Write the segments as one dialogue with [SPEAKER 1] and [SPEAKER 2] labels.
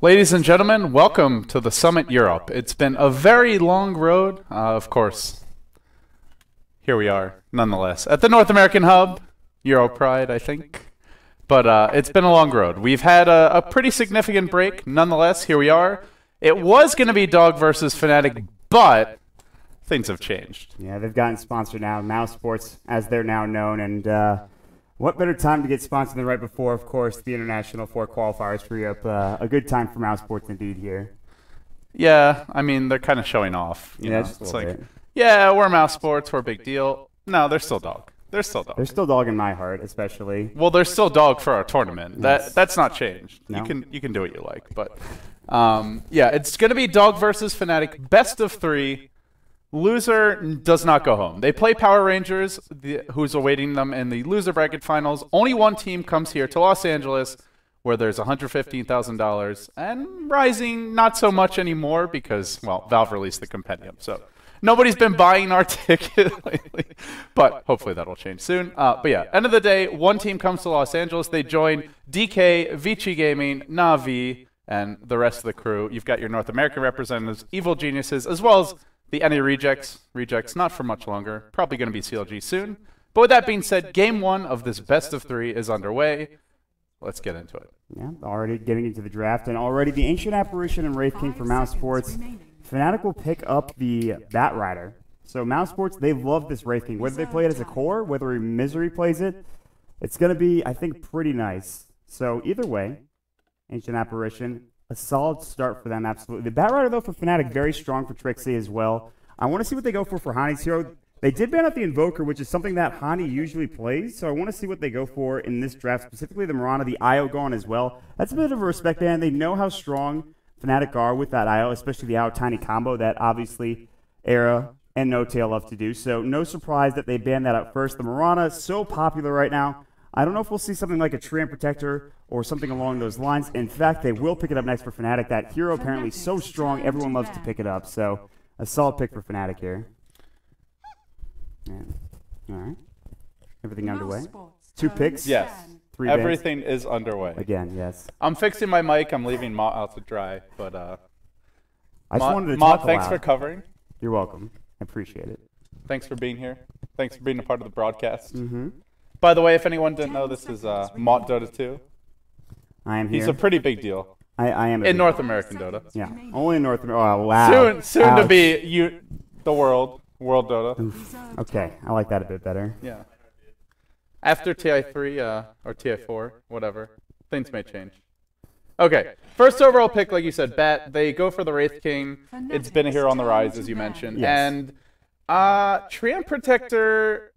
[SPEAKER 1] Ladies and gentlemen, welcome to the Summit Europe. It's been a very long road, of course. Here we are, nonetheless, at the North American Hub, Euro Pride, I think. But it's been a long road. We've had a pretty significant break, nonetheless. Here we are. It was going to be Dog versus Fnatic, but things have changed.
[SPEAKER 2] Yeah, they've gotten sponsored now, Mousesports, as they're now known, and what better time to get sponsored than right before, of course, the International 4 qualifiers for Europe. A good time for Mousesports indeed here.
[SPEAKER 1] Yeah, I mean, they're kind of showing off. You know?
[SPEAKER 2] Just a little bit.
[SPEAKER 1] Yeah, we're Mousesports, we're a big deal. No, they're still Dog. They're still Dog.
[SPEAKER 2] They're still Dog in my heart, especially.
[SPEAKER 1] Well, they're still Dog for our tournament.
[SPEAKER 2] Yes.
[SPEAKER 1] That's not changed.
[SPEAKER 2] No.
[SPEAKER 1] You can do what you like, but yeah, it's going to be Dog versus Fnatic, best of 3. Loser does not go home. They play Power Rangers, who's awaiting them in the loser bracket finals. Only one team comes here to Los Angeles, where there's $115,000, and Rising not so much anymore because, well, Valve released the compendium. So nobody's been buying our ticket lately, but hopefully that'll change soon. But yeah, end of the day, one team comes to Los Angeles. They join DK, Vici Gaming, Navi, and the rest of the crew. You've got your North American representatives, Evil Geniuses, as well as the NA Rejects, not for much longer, probably going to be CLG soon. But with that being said, game 1 of this best of 3 is underway. Let's get into it.
[SPEAKER 2] Yeah, already getting into the draft, and already the Ancient Apparition and Wraith King for Mousesports. Fnatic will pick up the Bat Rider. So Mousesports, they love this Wraith King. Whether they play it as a core, whether Misery plays it, it's going to be, I think, pretty nice. So either way, Ancient Apparition, a solid start for them, absolutely. The Bat Rider, though, for Fnatic, very strong for Trixie as well. I want to see what they go for Hani's hero. They did ban out the Invoker, which is something that Hani usually plays, so I want to see what they go for in this draft, specifically the Mirana, the Io gone as well. That's a bit of a respect ban. They know how strong Fnatic are with that Io, especially the Io Tiny combo that obviously Era and No-Tail love to do. So no surprise that they banned that out first. The Mirana is so popular right now. I don't know if we'll see something like a Treant Protector or something along those lines. In fact, they will pick it up next for Fnatic. That hero apparently so strong, everyone loves to pick it up. So a solid pick for Fnatic here. Yeah. All right. Everything underway. 2 picks.
[SPEAKER 1] Yes.
[SPEAKER 2] 3 bans.
[SPEAKER 1] Everything is underway.
[SPEAKER 2] Again, yes.
[SPEAKER 1] I'm fixing my mic. I'm leaving Mott out to dry. But
[SPEAKER 2] I just wanted to
[SPEAKER 1] Mott,
[SPEAKER 2] talk
[SPEAKER 1] thanks
[SPEAKER 2] aloud.
[SPEAKER 1] for covering.
[SPEAKER 2] You're welcome. I appreciate it.
[SPEAKER 1] Thanks for being here. Thanks for being a part of the broadcast.
[SPEAKER 2] Mm-hmm.
[SPEAKER 1] By the way, if anyone didn't know, this is Mott Dota 2.
[SPEAKER 2] I am here.
[SPEAKER 1] He's a pretty big deal.
[SPEAKER 2] I am
[SPEAKER 1] in North American Dota.
[SPEAKER 2] Yeah, only in North America. Oh, wow.
[SPEAKER 1] Soon to be the world Dota.
[SPEAKER 2] Oof. Okay, I like that a bit better.
[SPEAKER 1] Yeah. After TI3 or TI4, whatever, things may change. Okay, first overall pick, like you said, Bat. They go for the Wraith King. It's been a hero on the rise, as you mentioned.
[SPEAKER 2] Yes.
[SPEAKER 1] And Treant Protector,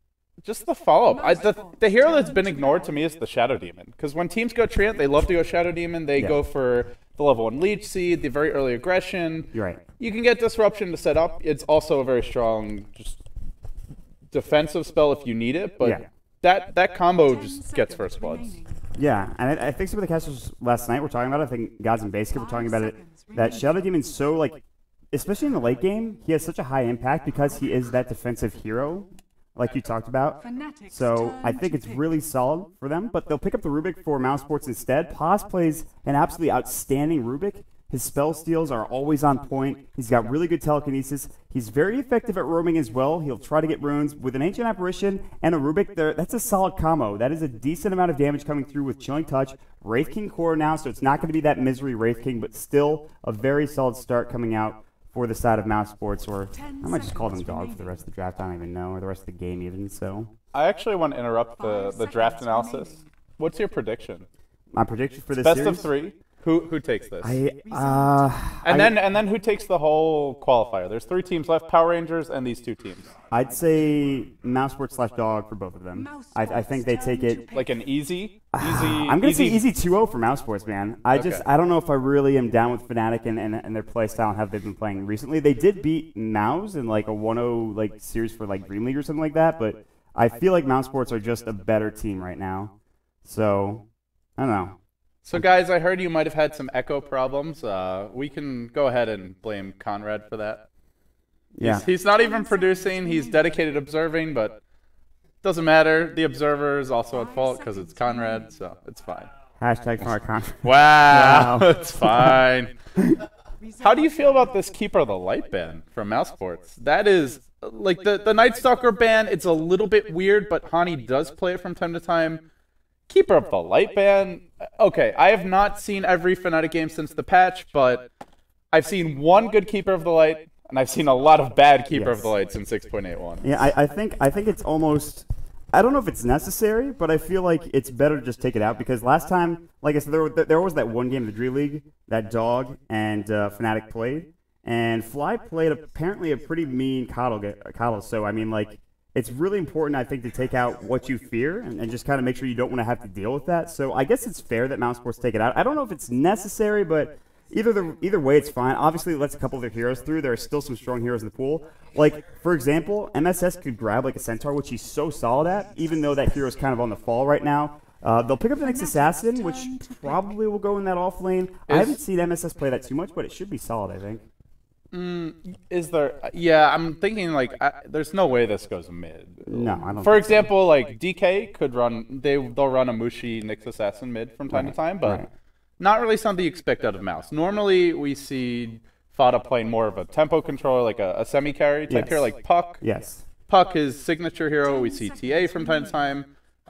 [SPEAKER 1] just the follow-up. The hero that's been ignored to me is the Shadow Demon. Because when teams go Treant, they love to go Shadow Demon. They go for the level 1 Leech Seed, the very early aggression.
[SPEAKER 2] You're right.
[SPEAKER 1] You can get Disruption to set up. It's also a very strong just defensive spell if you need it. But that combo just gets first bloods.
[SPEAKER 2] Yeah, and I think some of the casters last night were talking about it. I think Gods and Basic were talking about it. That Shadow Demon's so, like, especially in the late game, he has such a high impact because he is that defensive hero, like you talked about. So I think it's really solid for them, but they'll pick up the Rubik for Mousesports instead. Paz plays an absolutely outstanding Rubik. His spell steals are always on point. He's got really good telekinesis. He's very effective at roaming as well. He'll try to get runes. With an Ancient Apparition and a Rubik, that's a solid combo. That is a decent amount of damage coming through with Chilling Touch. Wraith King core now, so it's not going to be that Misery Wraith King, but still a very solid start coming out for the side of Mousesports, or I might just call them Dog for the rest of the draft. I don't even know, or the rest of the game even. So
[SPEAKER 1] I actually want to interrupt the draft analysis. What's your prediction?
[SPEAKER 2] My prediction for this
[SPEAKER 1] best
[SPEAKER 2] series?
[SPEAKER 1] of 3. Who takes this?
[SPEAKER 2] And
[SPEAKER 1] then who takes the whole qualifier? There's 3 teams left: Power Rangers and these 2 teams.
[SPEAKER 2] I'd say Mousesports / Dog for both of them. I think they take it
[SPEAKER 1] like an easy.
[SPEAKER 2] I'm gonna say easy 2-0 for Mousesports, man. I don't know if I really am down with Fnatic and their play style and how they've been playing recently. They did beat Mouse in like a 1-0 like series for like Dream League or something like that, but I feel like Mousesports are just a better team right now. So I don't know.
[SPEAKER 1] So guys, I heard you might have had some echo problems. We can go ahead and blame Conrad for that.
[SPEAKER 2] Yeah.
[SPEAKER 1] He's not even producing. He's dedicated observing, but doesn't matter. The observer is also at fault because it's Conrad, so it's fine.
[SPEAKER 2] Hashtag from our conference.
[SPEAKER 1] Wow,
[SPEAKER 2] Wow.
[SPEAKER 1] it's fine. How do you feel about this Keeper of the Light ban from Mousesports? That is, like, the Night Stalker ban, it's a little bit weird, but Hani does play it from time to time. Keeper of the Light ban, okay, I have not seen every Fnatic game since the patch, but I've seen one good Keeper of the Light, and I've seen a lot of bad Keeper of the Light since 6.81.
[SPEAKER 2] Yeah, I think it's almost. I don't know if it's necessary, but I feel like it's better to just take it out because last time, like I said, there was that one game in the Dream League that Dog and Fnatic played, and Fly played apparently a pretty mean coddle. So I mean, like, it's really important, I think, to take out what you fear and just kind of make sure you don't want to have to deal with that. So I guess it's fair that Mousesports take it out. I don't know if it's necessary, but either way, it's fine. Obviously, it lets a couple of their heroes through. There are still some strong heroes in the pool. Like, for example, MSS could grab, like, a Centaur, which he's so solid at, even though that hero's kind of on the fall right now. They'll pick up the next Assassin, which probably will go in that off lane. I haven't seen MSS play that too much, but it should be solid, I think.
[SPEAKER 1] Is there? Yeah, I'm thinking, like, there's no way this goes mid.
[SPEAKER 2] No, I don't
[SPEAKER 1] For
[SPEAKER 2] think so.
[SPEAKER 1] example, like, DK could run, they'll run a Mushi Nyx Assassin mid from time to time, but not really something you expect out of Mouse. Normally, we see Fada playing more of a tempo controller, like a semi-carry type hero, like Puck.
[SPEAKER 2] Yes.
[SPEAKER 1] Puck is signature hero. We see TA from time to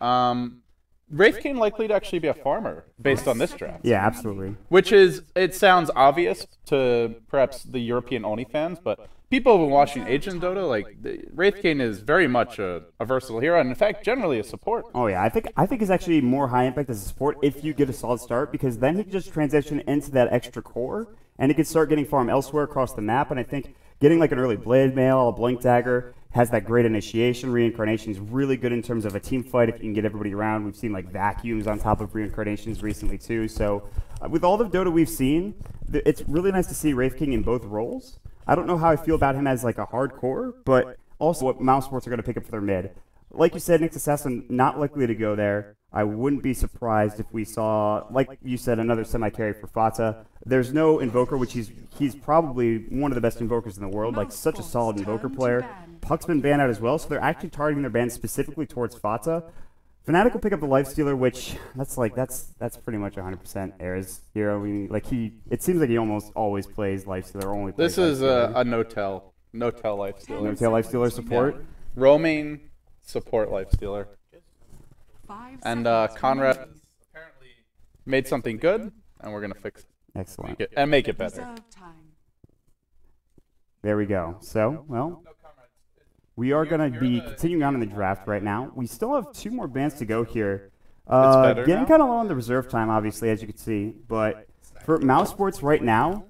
[SPEAKER 1] time. Wraith King likely to actually be a farmer based on this draft.
[SPEAKER 2] Yeah, absolutely.
[SPEAKER 1] Which is, it sounds obvious to perhaps the European-only fans, but people have been watching Agent Dota, like, Wraith King is very much a versatile hero, and in fact, generally a support.
[SPEAKER 2] Oh yeah, I think it's actually more high impact as a support if you get a solid start because then he can just transition into that extra core and he can start getting farm elsewhere across the map. And I think getting like an early Blade Mail, a Blink Dagger has that great initiation. Reincarnation is really good in terms of a team fight if you can get everybody around. We've seen like vacuums on top of Reincarnations recently too. So with all the Dota we've seen, it's really nice to see Wraith King in both roles. I don't know how I feel about him as like a hardcore, but also what Mousesports are going to pick up for their mid. Like you said, Nyx Assassin not likely to go there. I wouldn't be surprised if we saw, like you said, another semi-carry for Fata. There's no Invoker, which he's probably one of the best Invokers in the world, like such a solid Invoker player. Puck's been banned out as well, so they're actually targeting their ban specifically towards Fata. Fnatic will pick up the Lifestealer, which that's pretty much 100% Air's hero. I mean, like it seems like he almost always plays Lifestealer. Only plays
[SPEAKER 1] This is
[SPEAKER 2] Lifestealer.
[SPEAKER 1] a no-tell Lifestealer.
[SPEAKER 2] No-tail Lifestealer support.
[SPEAKER 1] Yeah. Roaming support Lifestealer. And Conrad apparently made something good, and we're gonna fix it.
[SPEAKER 2] Excellent.
[SPEAKER 1] Make it better.
[SPEAKER 2] There we go. So, well, we are going to be continuing on in the draft right now. We still have 2 more bans to go here. Getting kind of low on the reserve time, obviously, as you can see. But for Mousesports right now,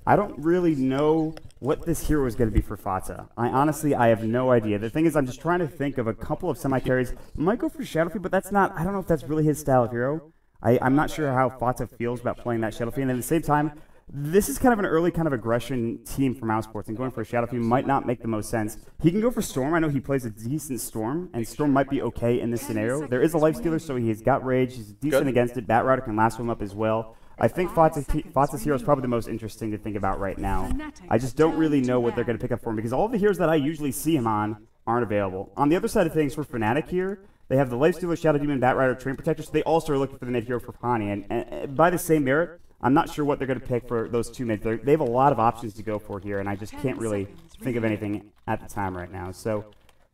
[SPEAKER 2] I don't really know what this hero is going to be for Fata. I have no idea. The thing is, I'm just trying to think of a couple of semi-carries. Might go for Shadowfiend, but that's not, I don't know if that's really his style of hero. I'm not sure how Fata feels about playing that Shadowfiend. And at the same time, this is kind of an early kind of aggression team for Mousesports, and going for a Shadowfiend might not make the most sense. He can go for Storm. I know he plays a decent Storm, and Storm might be okay in this scenario. There is a Lifestealer, so he's got Rage. He's decent against it. Bat Rider can last him up as well. I think Fata's hero is probably the most interesting to think about right now. I just don't really know what they're going to pick up for him, because all of the heroes that I usually see him on aren't available. On the other side of things, for Fnatic here, they have the Lifestealer, Shadow Demon, Bat Rider, Train Protector, so they also are looking for the mid hero for Hani, and by the same merit, I'm not sure what they're going to pick for those 2 mids. They have a lot of options to go for here, and I just can't really think of anything at the time right now. So,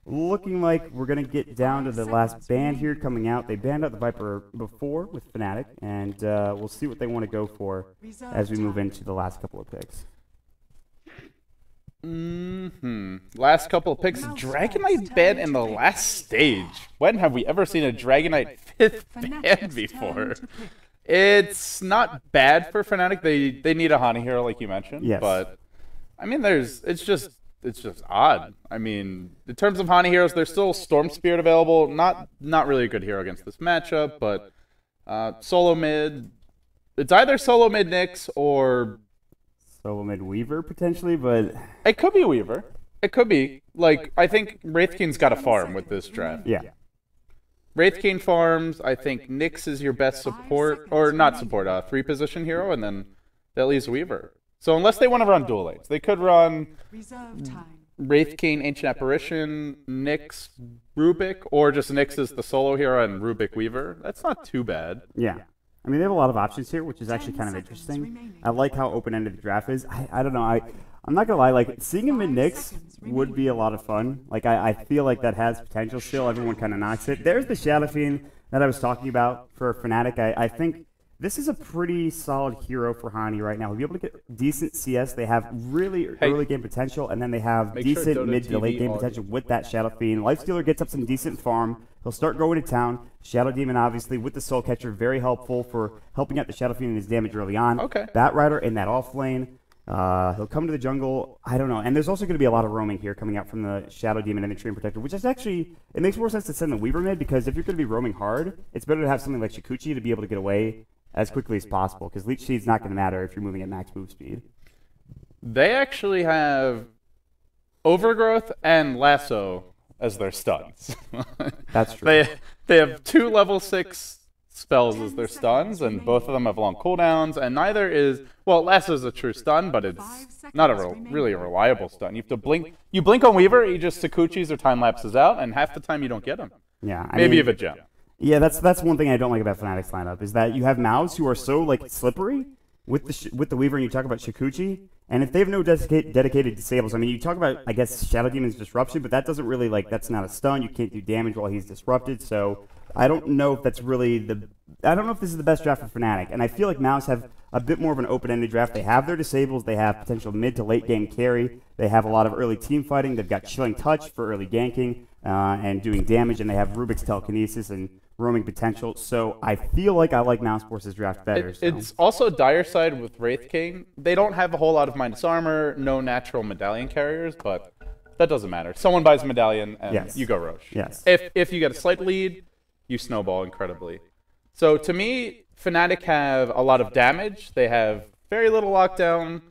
[SPEAKER 2] looking like we're going to get down to the last ban here coming out. They banned out the Viper before with Fnatic, and we'll see what they want to go for as we move into the last couple of picks.
[SPEAKER 1] Last couple of picks. Dragonite ban in the last stage. When have we ever seen a Dragonite 5th ban before? It's not bad for Fnatic. They need a Hani hero, like you mentioned.
[SPEAKER 2] Yes.
[SPEAKER 1] But I mean, it's just odd. I mean, in terms of Hani heroes, there's still Storm Spirit available. Not really a good hero against this matchup, but solo mid. It's either solo mid Nyx or
[SPEAKER 2] Solo mid Weaver potentially, but
[SPEAKER 1] it could be Weaver. It could be, like, I think Wraith King's got a farm with this draft.
[SPEAKER 2] yeah.
[SPEAKER 1] Wraith King farms. I think Nyx is your best support, or not support, 3-position hero, and then that leaves Weaver. So unless they want to run dual lanes, they could run Wraith King, Ancient Apparition, Nyx, Rubik, or just Nyx is the solo hero and Rubik Weaver. That's not too bad.
[SPEAKER 2] Yeah. I mean, they have a lot of options here, which is actually kind of interesting. I like how open-ended the draft is. I don't know. I'm not gonna lie. Like seeing him in Nyx would be a lot of fun. Like I feel like that has potential still. Everyone kind of knocks it. There's the Shadow Fiend that I was talking about for Fnatic. I think this is a pretty solid hero for Hani right now. He'll be able to get decent CS. They have really early game potential, and then they have decent mid to late game potential with that Shadow Fiend. Lifestealer gets up some decent farm. He'll start going to town. Shadow Demon, obviously, with the Soul Catcher, very helpful for helping out the Shadow Fiend in his damage early on.
[SPEAKER 1] Okay.
[SPEAKER 2] Bat Rider in that off lane. He'll come to the jungle. I don't know. And there's also going to be a lot of roaming here coming out from the Shadow Demon and the Treant Protector, which is actually, it makes more sense to send the Weaver mid, because if you're going to be roaming hard, it's better to have something like Shikuchi to be able to get away as quickly as possible, because Leech Seed's not going to matter if you're moving at max move speed.
[SPEAKER 1] They actually have Overgrowth and Lasso as their stuns.
[SPEAKER 2] That's true.
[SPEAKER 1] They have 2 level 6 spells as their stuns, and both of them have long cooldowns, and neither is, well, Lasso's a true stun, but it's not really a reliable stun. You have to blink. You blink on Weaver, he just Sakuchis or time lapses out, and half the time you don't get him.
[SPEAKER 2] Yeah,
[SPEAKER 1] maybe you have a gem.
[SPEAKER 2] Yeah, that's one thing I don't like about Fnatic's lineup, is that you have Mouse who are so like slippery with the Weaver, and you talk about Shikuchi, and if they have no dedicated disables, I mean, you talk about, I guess, Shadow Demon's disruption, but that doesn't really, like, that's not a stun. You can't do damage while he's disrupted, so I don't know if that's really I don't know if this is the best draft for Fnatic, and I feel like Mouse have a bit more of an open-ended draft. They have their disables, they have potential mid to late game carry, they have a lot of early team fighting, they've got Chilling Touch for early ganking and doing damage, and they have Rubik's Telekinesis and roaming potential, so I feel like I like Mousesports' draft better.
[SPEAKER 1] It's also dire side with Wraith King. They don't have a whole lot of minus armor, no natural medallion carriers, but that doesn't matter. Someone buys a medallion, and you go Roche.
[SPEAKER 2] Yes.
[SPEAKER 1] If you get a slight lead, you snowball incredibly. So to me, Fnatic have a lot of damage. They have very little lockdown.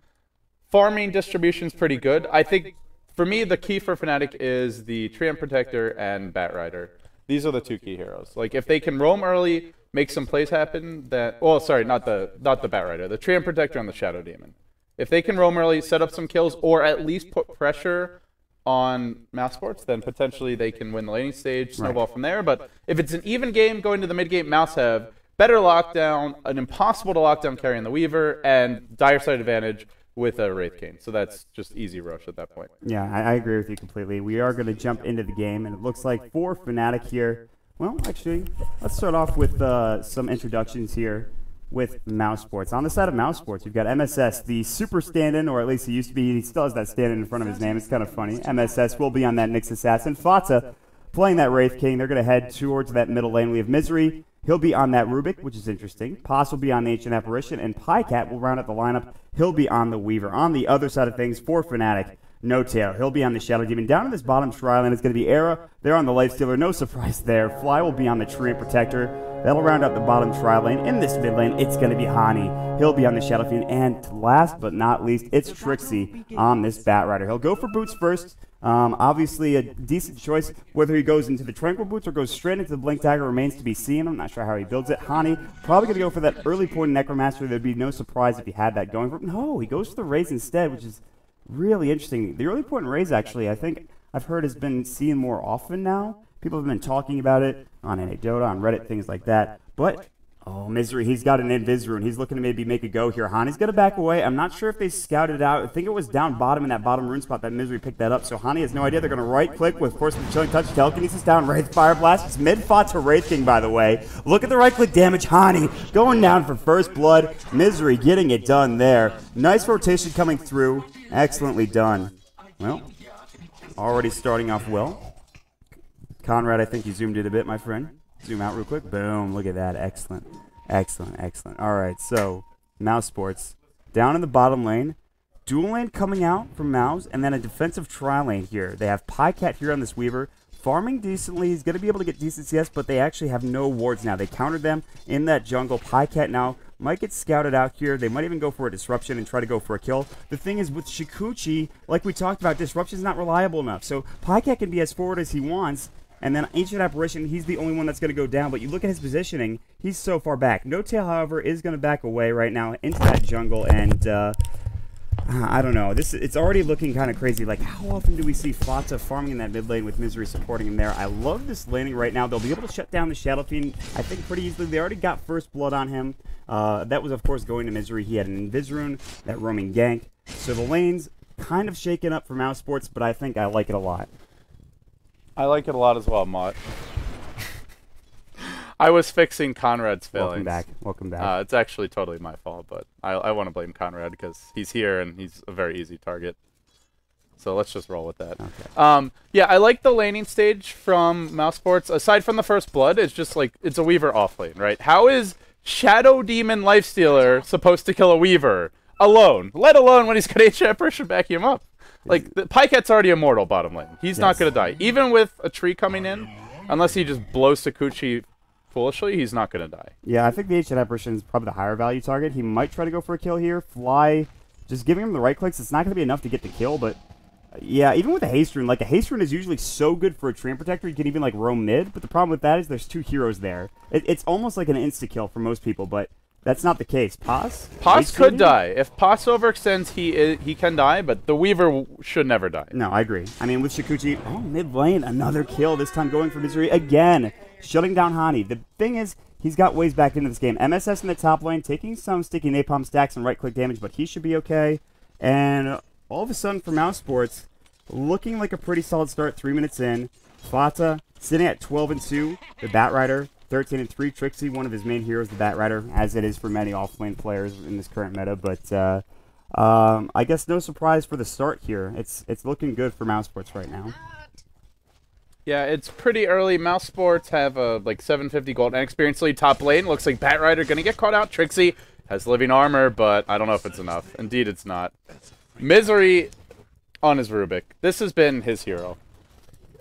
[SPEAKER 1] Farming distribution's pretty good. I think, for me, the key for Fnatic is the Treant Protector and Bat Rider. These are the 2 key heroes. Like, if they can roam early, make some plays happen, not the Bat Rider, the Treant Protector and the Shadow Demon. If they can roam early, set up some kills, or at least put pressure on Mousesports, then potentially they can win the laning stage, snowball from there. But if it's an even game going to the mid game, Mouse have better lockdown, an impossible to lockdown carry in the Weaver, and dire side advantage with a Wraith King. So that's just easy Roche at that point.
[SPEAKER 2] Yeah, I agree with you completely. We are going to jump into the game, and it looks like for Fnatic here, well, actually, let's start off with some introductions here with Mousesports. On the side of Mousesports, you've got MSS, the super stand-in, or at least he used to be. He still has that stand-in in front of his name. It's kind of funny. MSS will be on that Nyx Assassin. Fata playing that Wraith King. They're going to head towards that middle lane. We have Misery. He'll be on that Rubik, which is interesting. Pos will be on the Ancient Apparition, and Pycat will round out the lineup. He'll be on the Weaver. On the other side of things, for Fnatic, No Tail. He'll be on the Shadow Demon. Down in this bottom Tri lane is going to be Era. They're on the Lifestealer. No surprise there. Fly will be on the Treant Protector. That'll round out the bottom Tri lane. In this mid lane, it's going to be Hani. He'll be on the Shadow Fiend. And last but not least, it's Trixie on this Bat Rider. He'll go for boots first. Obviously, a decent choice. Whether he goes into the Tranquil Boots or goes straight into the Blink Dagger remains to be seen. I'm not sure how he builds it. Hani probably going to go for that early point Necromancer. There'd be no surprise if he had that going for him. No, he goes for the Raze instead, which is really interesting. The early point Raze, actually, I think I've heard has been seen more often now. People have been talking about it on Anecdota, on Reddit, things like that. But, oh, Misery, he's got an Invis Rune. He's looking to maybe make a go here. Hani's going to back away. I'm not sure if they scouted out. I think it was down bottom in that bottom rune spot that Misery picked that up. So Hani has no idea. They're going to right-click with, of course, the Chilling Touch. Telekinesis down. Wraith Fire Blast. It's mid-fought to Wraith King, by the way. Look at the right-click damage. Hani going down for first blood. Misery getting it done there. Nice rotation coming through. Excellently done. Well, already starting off well. Conrad, I think you zoomed in a bit, my friend. Zoom out real quick. Boom. Look at that. Excellent. Excellent. Excellent. All right. So, Mousesports. Down in the bottom lane. Dual lane coming out from Mouse. And then a defensive tri-lane here. They have Pycat here on this Weaver. Farming decently. He's going to be able to get decent CS, but they actually have no wards now. They countered them in that jungle. Pycat now might get scouted out here. They might even go for a disruption and try to go for a kill. The thing is, with Shikuchi, like we talked about, disruption is not reliable enough. So, Pycat can be as forward as he wants. And then Ancient Apparition, he's the only one that's going to go down. But you look at his positioning, he's so far back. No Tail, however, is going to back away right now into that jungle. And I don't know. It's already looking kind of crazy. Like, how often do we see Fata farming in that mid lane with Misery supporting him there? I love this laning right now. They'll be able to shut down the Shadow Fiend, I think, pretty easily. They already got first blood on him. That was, of course, going to Misery. He had an Invis rune, that roaming gank. So the lane's kind of shaken up for Mousesports, but I think I like it a lot.
[SPEAKER 1] I like it a lot as well, Mott. I was fixing Conrad's failings.
[SPEAKER 2] Welcome back. Welcome back.
[SPEAKER 1] It's actually totally my fault, but I want to blame Conrad because he's here and he's a very easy target. So let's just roll with that.
[SPEAKER 2] Okay.
[SPEAKER 1] Yeah, I like the laning stage from Mousesports. Aside from the first blood, it's just like, it's a Weaver off lane, right? How is Shadow Demon Lifestealer supposed to kill a Weaver alone? Let alone when he's got HF apparition backing him up. Like, the Pyket's already immortal bottom lane. He's not going to die. Even with a tree coming in, unless he just blows Sakuchi foolishly, he's not going to die.
[SPEAKER 2] Yeah, I think the HF apparition is probably the higher value target. He might try to go for a kill here. Fly, just giving him the right clicks, it's not going to be enough to get the kill, but yeah, even with a haste rune, like a haste rune is usually so good for a Treant Protector, you can even like roam mid, but the problem with that is there's two heroes there. It's almost like an insta-kill for most people, but that's not the case. Pos
[SPEAKER 1] could die. If Pos overextends, he can die, but the Weaver should never die.
[SPEAKER 2] No, I agree. I mean, with Sakuchi, mid lane, another kill, this time going for Misery again, shutting down Hani. The thing is, he's got ways back into this game. MSS in the top lane, taking some sticky napalm stacks and right-click damage, but he should be okay. And all of a sudden, for Mousesports, looking like a pretty solid start, 3 minutes in. Fata sitting at 12-2, the Batrider 13-3. Trixie, one of his main heroes, the Batrider, as it is for many off-lane players in this current meta. But I guess no surprise for the start here. It's looking good for Mousesports right now.
[SPEAKER 1] Yeah, it's pretty early. Mousesports have a like 750 gold and experience lead top lane. Looks like Batrider gonna get caught out. Trixie has living armor, but I don't know if it's enough. Indeed, it's not. Misery on his Rubik. This has been his hero.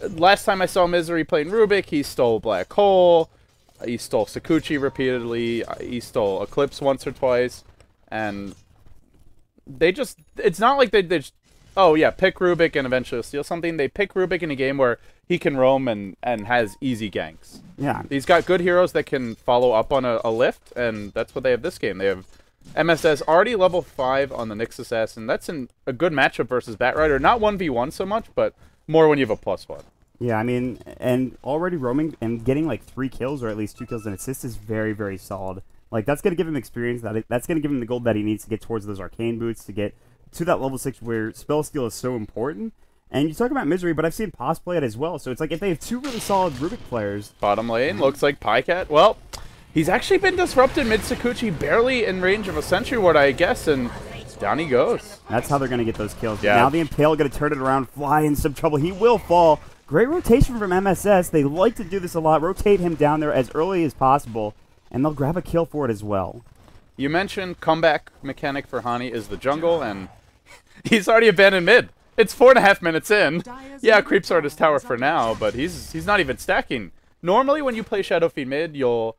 [SPEAKER 1] Last time I saw Misery playing Rubik, he stole Black Hole, he stole Sakuchi repeatedly, he stole Eclipse once or twice, and they just, it's not like they just, oh yeah, pick Rubik and eventually steal something. They pick Rubik in a game where he can roam and has easy ganks.
[SPEAKER 2] Yeah.
[SPEAKER 1] He's got good heroes that can follow up on a lift, and that's what they have this game. They have MSS already level 5 on the Nyx Assassin. That's a good matchup versus Batrider. Not 1v1 so much, but more when you have a +1.
[SPEAKER 2] Yeah, I mean, and already roaming and getting like 3 kills or at least 2 kills and assists is very, very solid. Like, that's going to give him experience. That's going to give him the gold that he needs to get towards those arcane boots, to get to that level 6 where spell skill is so important. And you talk about Misery, but I've seen Pos play it as well. So it's like if they have 2 really solid Rubik players.
[SPEAKER 1] Bottom lane looks like Pycat. Well, he's actually been disrupted mid Sakuchi, barely in range of a Sentry Ward, I guess, and down he goes.
[SPEAKER 2] That's how they're going to get those kills.
[SPEAKER 1] Yeah.
[SPEAKER 2] Now the Impale going to turn it around, Fly in some trouble. He will fall. Great rotation from MSS. They like to do this a lot. Rotate him down there as early as possible, and they'll grab a kill for it as well.
[SPEAKER 1] You mentioned comeback mechanic for Hani is the jungle, and he's already abandoned mid. It's 4.5 minutes in. Yeah, creeps are at his tower for now, but he's not even stacking. Normally when you play Shadow Fiend mid, you'll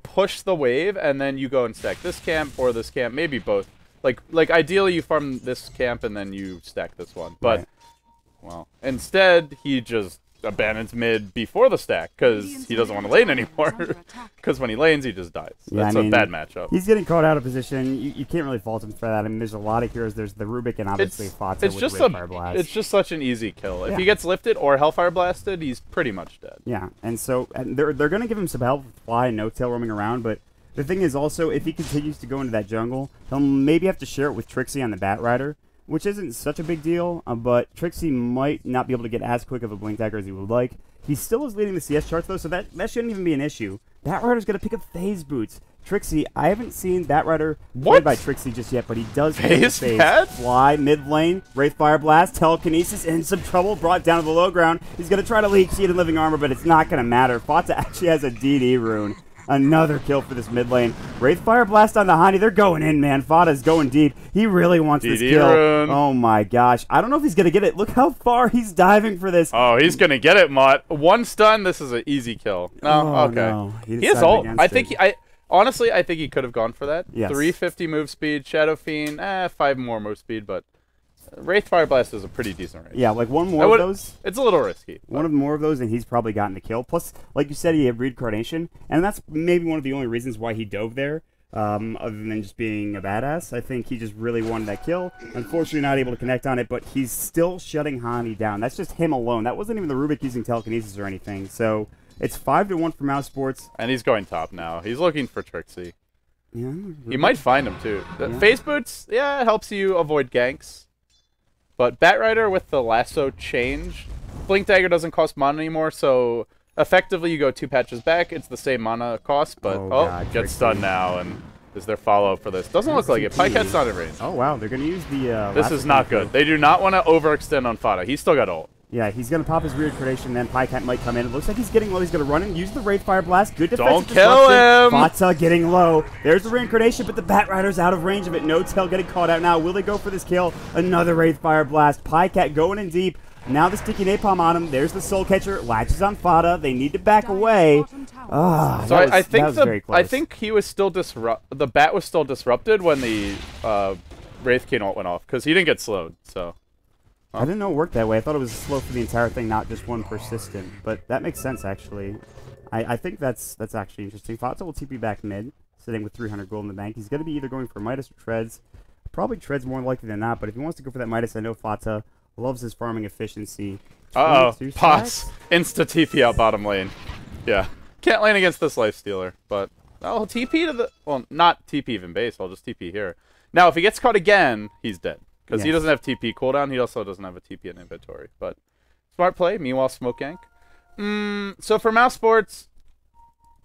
[SPEAKER 1] push the wave and then you go and stack this camp or this camp, maybe both. Like ideally you farm this camp and then you stack this one. But
[SPEAKER 2] Right.
[SPEAKER 1] well, instead he just abandons mid before the stack because he doesn't want to lane anymore. Because when he lanes, he just dies.
[SPEAKER 2] Yeah,
[SPEAKER 1] That's
[SPEAKER 2] I mean,
[SPEAKER 1] a bad matchup.
[SPEAKER 2] He's getting caught out of position. You can't really fault him for that. I mean, there's a lot of heroes. There's the Rubik and obviously Fata with Fire Blast.
[SPEAKER 1] It's just such an easy kill. If
[SPEAKER 2] Yeah.
[SPEAKER 1] he gets lifted or Hellfire Blasted, he's pretty much dead.
[SPEAKER 2] Yeah, and so they're going to give him some help with Fly and No-Tail roaming around, but the thing is also, if he continues to go into that jungle, he'll maybe have to share it with Trixie on the Batrider, which isn't such a big deal, but Trixie might not be able to get as quick of a blink dagger as he would like. He still is leading the CS charts, though, so that shouldn't even be an issue. Batrider's going to pick up Phase Boots. Trixie, I haven't seen Batrider played by Trixie just yet, but he does
[SPEAKER 1] Phase
[SPEAKER 2] Fly, mid lane, Wraith Fire Blast, Telekinesis, in some trouble, brought down to the low ground. He's going to try to leak Seed and Living Armor, but it's not going to matter. Fata actually has a DD rune. Another kill for this mid lane. Wraith Fire Blast on the Hani. They're going in, man. Fata's going deep. He really wants this kill.
[SPEAKER 1] Rune.
[SPEAKER 2] Oh, my gosh. I don't know if he's going to get it. Look how far he's diving for this.
[SPEAKER 1] Oh, he's going to get it, Mott. One stun, this is an easy kill. No, okay.
[SPEAKER 2] No.
[SPEAKER 1] He is ult. I think honestly, I think he could have gone for that.
[SPEAKER 2] Yes.
[SPEAKER 1] 350 move speed, Shadow Fiend, 5 more move speed, but Wraith Fire Blast is a pretty decent range.
[SPEAKER 2] Yeah, like one more of those.
[SPEAKER 1] It's a little risky.
[SPEAKER 2] One more of those, and he's probably gotten the kill. Plus, like you said, he had Reincarnation, and that's maybe one of the only reasons why he dove there. other than just being a badass. I think he just really wanted that kill. Unfortunately, not able to connect on it, but he's still shutting Hani down. That's just him alone. That wasn't even the Rubik using telekinesis or anything. So it's 5-1 for Mousesports.
[SPEAKER 1] And he's going top now. He's looking for Trixie.
[SPEAKER 2] Yeah,
[SPEAKER 1] he might find him too. Phase boots, yeah, it helps you avoid ganks. But Batrider with the lasso change, Blink Dagger doesn't cost mana anymore, so effectively you go 2 patches back. It's the same mana cost, but
[SPEAKER 2] God,
[SPEAKER 1] gets stunned now. And is there follow-up for this? Doesn't look like it. Pyket's not in range.
[SPEAKER 2] Oh wow, they're gonna use the.
[SPEAKER 1] This is not good. They do not want to overextend on Fada. He's still got ult.
[SPEAKER 2] Yeah, he's going to pop his reincarnation, then Pycat might come in. It looks like he's getting low. He's going to run and use the Wraith Fire Blast. Good defensive disruption.
[SPEAKER 1] Don't kill him!
[SPEAKER 2] Fata getting low. There's the reincarnation, but the Batrider's out of range of it. No Tail getting caught out now. Will they go for this kill? Another Wraith Fire Blast. Pycat going in deep. Now the sticky napalm on him. There's the Soul Catcher. Latches on Fada. They need to back away.
[SPEAKER 1] So I think he was still the bat was still disrupted when the Wraith King ult went off because he didn't get slowed. So.
[SPEAKER 2] I didn't know it worked that way. I thought it was slow for the entire thing, not just one persistent. But that makes sense, actually. I think that's actually interesting. Fata will TP back mid, sitting with 300 gold in the bank. He's going to be either going for Midas or Treads. Probably Treads more likely than not, but if he wants to go for that Midas, I know Fata loves his farming efficiency.
[SPEAKER 1] Pots. Insta TP out bottom lane. Yeah. Can't lane against this Lifestealer, but I'll TP to the... Well, not TP even base. I'll just TP here. Now, if he gets caught again, he's dead. Because he doesn't have TP cooldown, he also doesn't have a TP in inventory. But smart play, meanwhile smoke gank. So for Mousesports,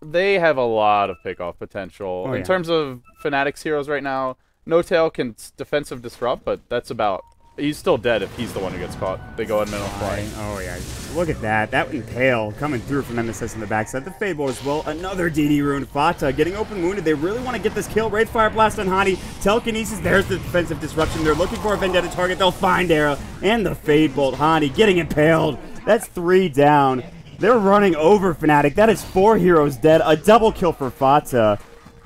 [SPEAKER 1] they have a lot of pickoff potential. In terms of Fnatic's heroes right now, No Tail can defensive disrupt, but that's about... He's still dead if he's the one who gets caught. They go in middle flying.
[SPEAKER 2] Oh, yeah. Look at that. That Impale coming through from Nemesis in the backside. The Fable as well. Another DD rune. Fata getting open wounded. They really want to get this kill. Wraith Fire Blast on Hani. Telekinesis. There's the defensive disruption. They're looking for a Vendetta target. They'll find Era. And the Fade Bolt. Hani getting impaled. That's 3 down. They're running over Fnatic. That is 4 heroes dead. A double kill for Fata.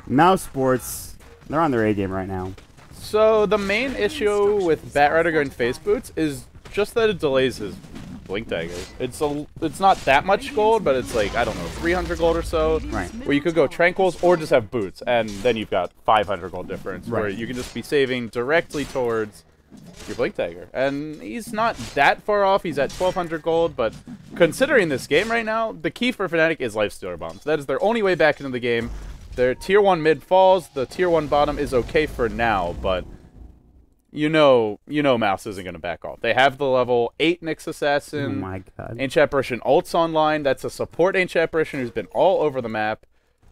[SPEAKER 2] Mousesports, they're on their A game right now.
[SPEAKER 1] So the main issue with Batrider going phase boots is just that it delays his Blink Dagger. It's not that much gold, but it's like, I don't know, 300 gold or so.
[SPEAKER 2] Right.
[SPEAKER 1] Where you could go Tranquils or just have boots, and then you've got 500 gold difference, where you can just be saving directly towards your Blink Dagger. And he's not that far off. He's at 1200 gold, but considering this game right now, the key for Fnatic is Lifestealer Bombs. That is their only way back into the game. Their tier 1 mid falls, the tier 1 bottom is okay for now, but you know Mouse isn't going to back off. They have the level 8 Nyx Assassin.
[SPEAKER 2] Oh my god.
[SPEAKER 1] Ancient Apparition ult's online. That's a support Ancient Apparition who's been all over the map.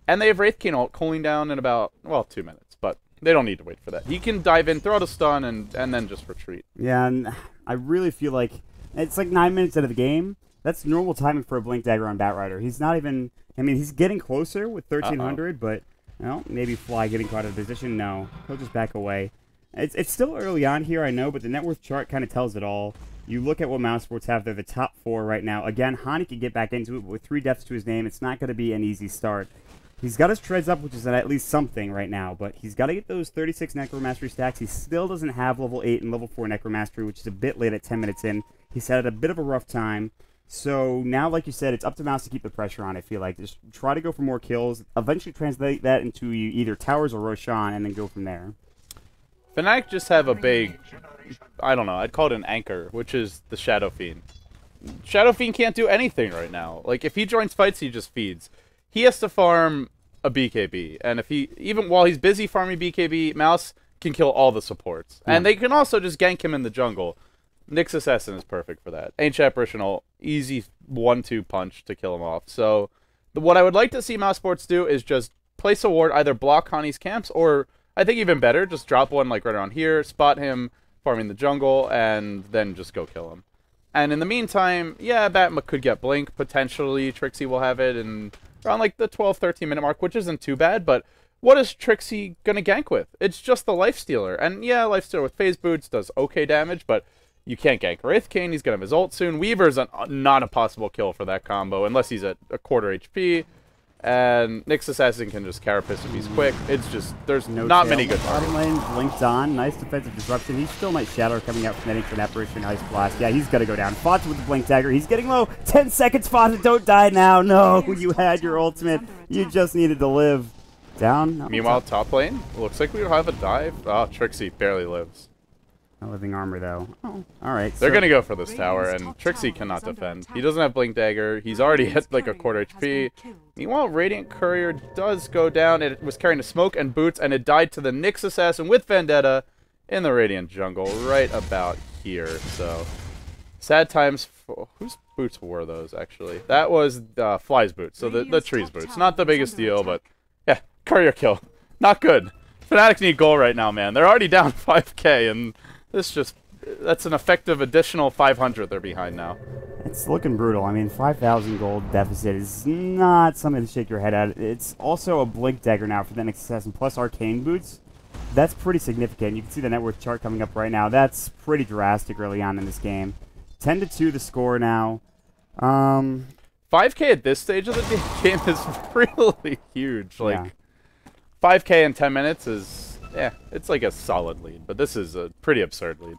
[SPEAKER 1] And they have Wraith King ult cooling down in about, well, 2 minutes, but they don't need to wait for that. He can dive in, throw out a stun, and then just retreat.
[SPEAKER 2] Yeah, and I really feel like it's like 9 minutes out of the game. That's normal timing for a Blink Dagger on Batrider. He's not even... I mean, he's getting closer with 1300, but, well, maybe Fly getting caught out of position. No, he'll just back away. It's still early on here, I know, but the net worth chart kind of tells it all. You look at what Mousesports have. They're the top 4 right now. Again, Hani can get back into it, but with 3 deaths to his name, it's not going to be an easy start. He's got his treads up, which is at least something right now, but he's got to get those 36 Necromastery stacks. He still doesn't have level 8 and level 4 Necromastery, which is a bit late at 10 minutes in. He's had a bit of a rough time. So now, like you said, it's up to Mouse to keep the pressure on, I feel like. Just try to go for more kills, eventually translate that into either Towers or Roshan, and then go from there.
[SPEAKER 1] Fnatic just have a big, I don't know, I'd call it an anchor, which is the Shadow Fiend. Shadow Fiend can't do anything right now. Like, if he joins fights, he just feeds. He has to farm a BKB, and if he, even while he's busy farming BKB, Mouse can kill all the supports. And they can also just gank him in the jungle. Nyx Assassin is perfect for that. Ancient Apparition, easy 1-2 punch to kill him off. So, what I would like to see Mousesports do is just place a ward, either block Hani's camps, or, I think even better, just drop one like right around here, spot him, farming the jungle, and then just go kill him. And in the meantime, yeah, Batma could get Blink, potentially Trixie will have it, and around like the 12-13 minute mark, which isn't too bad, but what is Trixie going to gank with? It's just the Lifestealer. And yeah, Lifestealer with phase boots does okay damage, but you can't gank Wraith King. He's going to have his ult soon. Weaver's not a possible kill for that combo, unless he's at a quarter HP. And Nyx Assassin can just carapace if he's quick. It's just, there's not many good targets.
[SPEAKER 2] Bottom lane, Blink's on. Nice defensive disruption. He still might Shadow coming out from for an Apparition Ice Blast. Yeah, he's got to go down. Fata with the Blink Dagger. He's getting low. 10 seconds, Fata. Don't die now. No, you had your ultimate. You just needed to live. Down. No,
[SPEAKER 1] Meanwhile, top lane, looks like we have a dive. Oh, Trixie barely lives.
[SPEAKER 2] No living armor, though. Oh, all right.
[SPEAKER 1] They're going to go for this tower, and Trixie cannot defend. He doesn't have Blink Dagger. He's already hit like a quarter HP. Meanwhile, Radiant Courier does go down. It was carrying a smoke and boots, and it died to the Nyx Assassin with Vendetta in the Radiant jungle right about here. So, sad times. Whose boots were those, actually? That was Fly's boots, so the tree's boots. Not the biggest deal, but yeah, Courier kill. Not good. Fnatic need goal right now, man. They're already down 5k, and that's an effective additional 500 they're behind now.
[SPEAKER 2] It's looking brutal. I mean, 5,000 gold deficit is not something to shake your head at. It's also a Blink Dagger now for the Nyx Assassin, plus Arcane Boots. That's pretty significant. You can see the net worth chart coming up right now. That's pretty drastic early on in this game. 10-2 the score now.
[SPEAKER 1] 5k at this stage of the game is really huge. Like, 5k in 10 minutes is... yeah, it's like a solid lead, but this is a pretty absurd lead.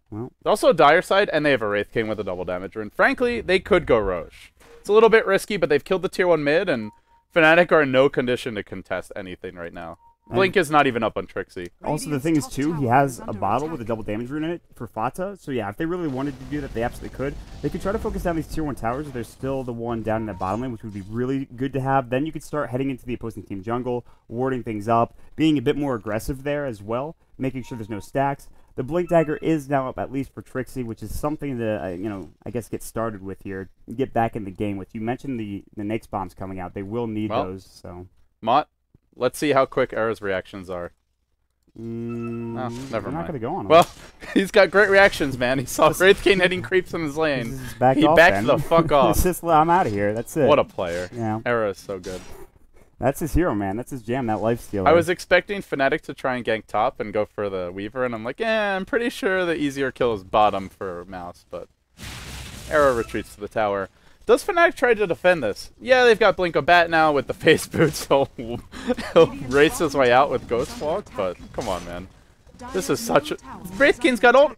[SPEAKER 2] Well,
[SPEAKER 1] also Dire side, and they have a Wraith King with a double damage rune. Frankly, they could go Roche. It's a little bit risky, but they've killed the tier 1 mid, and Fnatic are in no condition to contest anything right now. Blink is not even up on Trixie.
[SPEAKER 2] Also, the thing is, too, he has a bottle with a double damage rune in it for Fata. So, yeah, if they really wanted to do that, they absolutely could. They could try to focus down these tier 1 towers. There's still the one down in that bottom lane, which would be really good to have. Then you could start heading into the opposing team jungle, warding things up, being a bit more aggressive there as well, making sure there's no stacks. The Blink Dagger is now up, at least for Trixie, which is something to, you know, I guess get started with here, get back in the game with. You mentioned the Nyx bombs coming out. They will need those, so.
[SPEAKER 1] Mott, let's see how quick Era's reactions are. Oh, never mind.
[SPEAKER 2] Not going to go on.
[SPEAKER 1] Well, he's got great reactions, man. He saw Wraith King hitting creeps in his lane. He backed the fuck off.
[SPEAKER 2] I'm out of here. That's it.
[SPEAKER 1] What a player.
[SPEAKER 2] Yeah.
[SPEAKER 1] Era is so good.
[SPEAKER 2] That's his hero, man. That's his jam, that lifestealer.
[SPEAKER 1] I was expecting Fnatic to try and gank top and go for the Weaver, and I'm like, I'm pretty sure the easier kill is bottom for Mouse, but Era retreats to the tower. Does Fnatic try to defend this? Yeah, they've got Blink of Bat now with the face boots, so he'll race his way out with Ghost Walk, but come on, man. This is such a... Wraith King's got ult.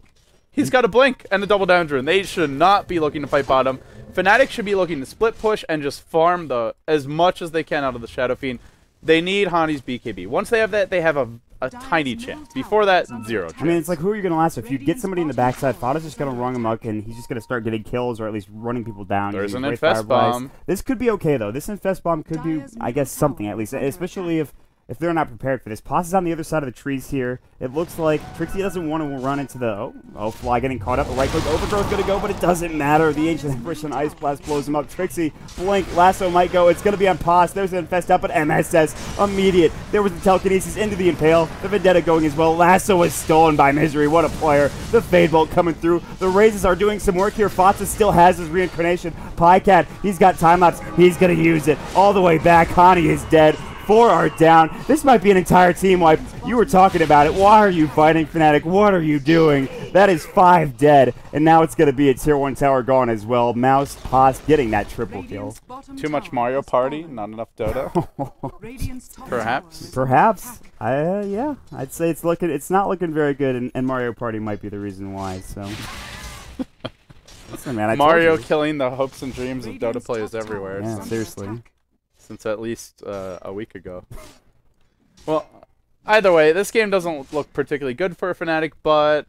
[SPEAKER 1] He's got a Blink and a double damage rune. They should not be looking to fight bottom. Fnatic should be looking to split push and just farm as much as they can out of the Shadow Fiend. They need Hani's BKB. Once they have that, they have a tiny chance. Before that, zero chance.
[SPEAKER 2] I mean, it's like, who are you going to last with? If you get somebody in the backside, Fada's just going to run him up, and he's just going to start getting kills, or at least running people down.
[SPEAKER 1] There's an Infest Bomb.
[SPEAKER 2] This could be okay, though. This Infest Bomb could be, I guess, something, at least. Especially if they're not prepared for this. Poss is on the other side of the trees here. It looks like Trixie doesn't want to run into the... Oh, Fly getting caught up. The right click overthrow is going to go, but it doesn't matter. The Ancient Apparition Ice Blast blows him up. Trixie, Blink, Lasso might go. It's going to be on Poss. There's an Infest up, but MS says immediate. There was the telekinesis into the Impale. The Vendetta going as well. Lasso was stolen by Misery. What a player. The Fade Bolt coming through. The Razes are doing some work here. Fatsa still has his reincarnation. Pycat, he's got time-lapse. He's going to use it all the way back. Hani is dead. 4 are down. This might be an entire team wipe. You were talking about it. Why are you fighting, Fnatic? What are you doing? That is 5 dead, and now it's going to be a tier 1 tower gone as well. Mouse, Poss getting that triple kill.
[SPEAKER 1] Too much Mario Party, not enough Dota. Perhaps.
[SPEAKER 2] Perhaps. Yeah, I'd say it's not looking very good, and Mario Party might be the reason why. So. Listen, man,
[SPEAKER 1] Mario killing the hopes and dreams of Dota players everywhere.
[SPEAKER 2] Yeah, seriously.
[SPEAKER 1] Since at least a week ago. Well, either way, this game doesn't look particularly good for Fnatic, but